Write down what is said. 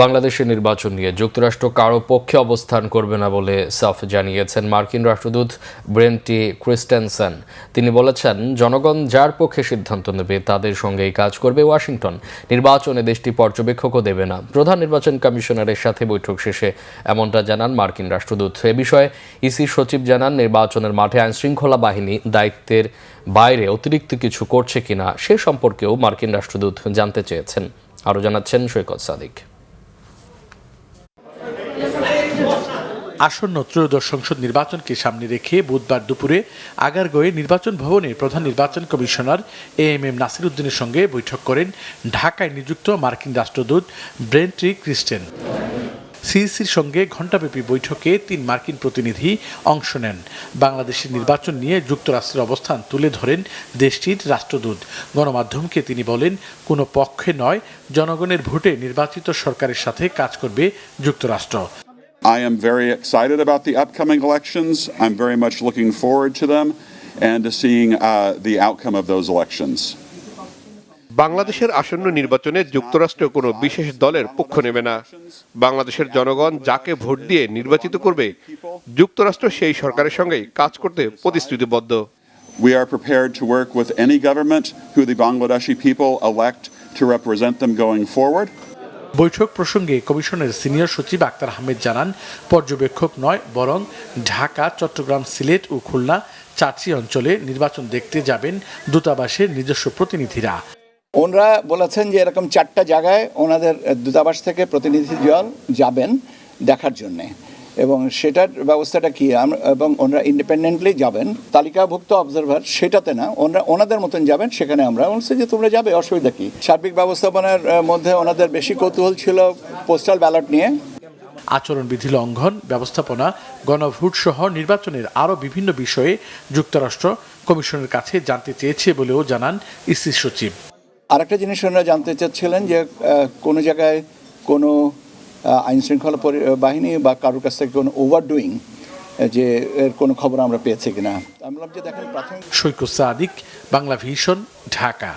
বাংলাদেশের নির্বাচন নিয়ে যুক্তরাষ্ট্র কারো পক্ষে অবস্থান করবে না বলে সাফ জানিয়েছেন মার্কিন রাষ্ট্রদূত ব্রেন টি ক্রিস্টেনসেন। তিনি বলেছেন, জনগণ যার পক্ষে সিদ্ধান্ত নেবে তাদের সঙ্গেই কাজ করবে ওয়াশিংটন। নির্বাচনে দেশটি পর্যবেক্ষকও দেবে না। প্রধান নির্বাচন কমিশনারের সাথে বৈঠক শেষে এমনটা জানান মার্কিন রাষ্ট্রদূত। এ বিষয়ে ইসি সচিব জানান, নির্বাচনের মাঠে আইনশৃঙ্খলা বাহিনী দায়িত্বের বাইরে অতিরিক্ত কিছু করছে কিনা সে সম্পর্কেও মার্কিন রাষ্ট্রদূত জানতে চেয়েছেন। আরও জানাচ্ছেন সৈকত সাদিক। আসন্ন ত্রয়োদশ সংসদ নির্বাচনকে সামনে রেখে বুধবার দুপুরে আগারগাঁওয়ে নির্বাচন ভবনে প্রধান নির্বাচন কমিশনার এএমএম নাসির উদ্দিনের সঙ্গে বৈঠক করেন ঢাকায় নিযুক্ত মার্কিন রাষ্ট্রদূত ব্রেন টি ক্রিস্টেন। সিইসির সঙ্গে ঘণ্টাব্যাপী বৈঠকে ৩ মার্কিন প্রতিনিধি অংশ নেন। বাংলাদেশের নির্বাচন নিয়ে যুক্তরাষ্ট্রের অবস্থান তুলে ধরেন দেশটির রাষ্ট্রদূত। গণমাধ্যমকে তিনি বলেন, কোনো পক্ষে নয়, জনগণের ভোটে নির্বাচিত সরকারের সাথে কাজ করবে যুক্তরাষ্ট্র। I am very excited about the upcoming elections. I'm very much looking forward to them and to seeing the outcome of those elections. বাংলাদেশের আসন্ন নির্বাচনে যুক্তরাষ্ট্র কোনো বিশেষ দলের পক্ষ নেবে না। বাংলাদেশের জনগণ যাকে ভোট দিয়ে নির্বাচিত করবে, যুক্তরাষ্ট্র সেই সরকারের সঙ্গেই কাজ করতে প্রতিশ্রুতিবদ্ধ। We are prepared to work with any government who the Bangladeshi people elect to represent them going forward. বৈঠক প্রসঙ্গে কমিশনের সিনিয়র সচিব আক্তার আহমেদ জানান, পর্যবেক্ষক নয়, বরং ঢাকা, চট্টগ্রাম, সিলেট ও খুলনা 4টি অঞ্চলে নির্বাচন দেখতে যাবেন দূতাবাসের নিজস্ব প্রতিনিধিরা। ওনারা বলেছেন যে এরকম 4টা জায়গায় ওনাদের দূতাবাস থেকে প্রতিনিধি দল যাবেন দেখার জন্যে, এবং সেটার ব্যবস্থাটা কি, এবং ওনারা ইন্ডিপেন্ডেন্টলি যাবেন, তালিকাভুক্ত অবজারভার সেটাতে না, ওনাদের মতন যাবেন। সেখানে আমরা বলছি যে তোমরা যাবে, অসুবিধা কি। সার্বিক ব্যবস্থাপনার মধ্যে ওনাদের বেশি কৌতূহল ছিল পোস্টাল ব্যালট নিয়ে। আচরণবিধি লঙ্ঘন, ব্যবস্থাপনা, গণভোট সহ নির্বাচনের আরও বিভিন্ন বিষয়ে যুক্তরাষ্ট্র কমিশনের কাছে জানতে চেয়েছে বলেও জানান ইসি সচিব। আরেকটা জিনিস ওনারা জানতে চাচ্ছিলেন যে কোনো জায়গায় কোনো আইনশৃঙ্খলা বাহিনী বা কারোর কাছ থেকে কোনো ওভারডুইং, যে এর কোনো খবর আমরা পেয়েছি কিনা। আমি বললাম যে দেখেন, প্রাথমিক। সৈকত সাদিক, বাংলা ভিশন, ঢাকা।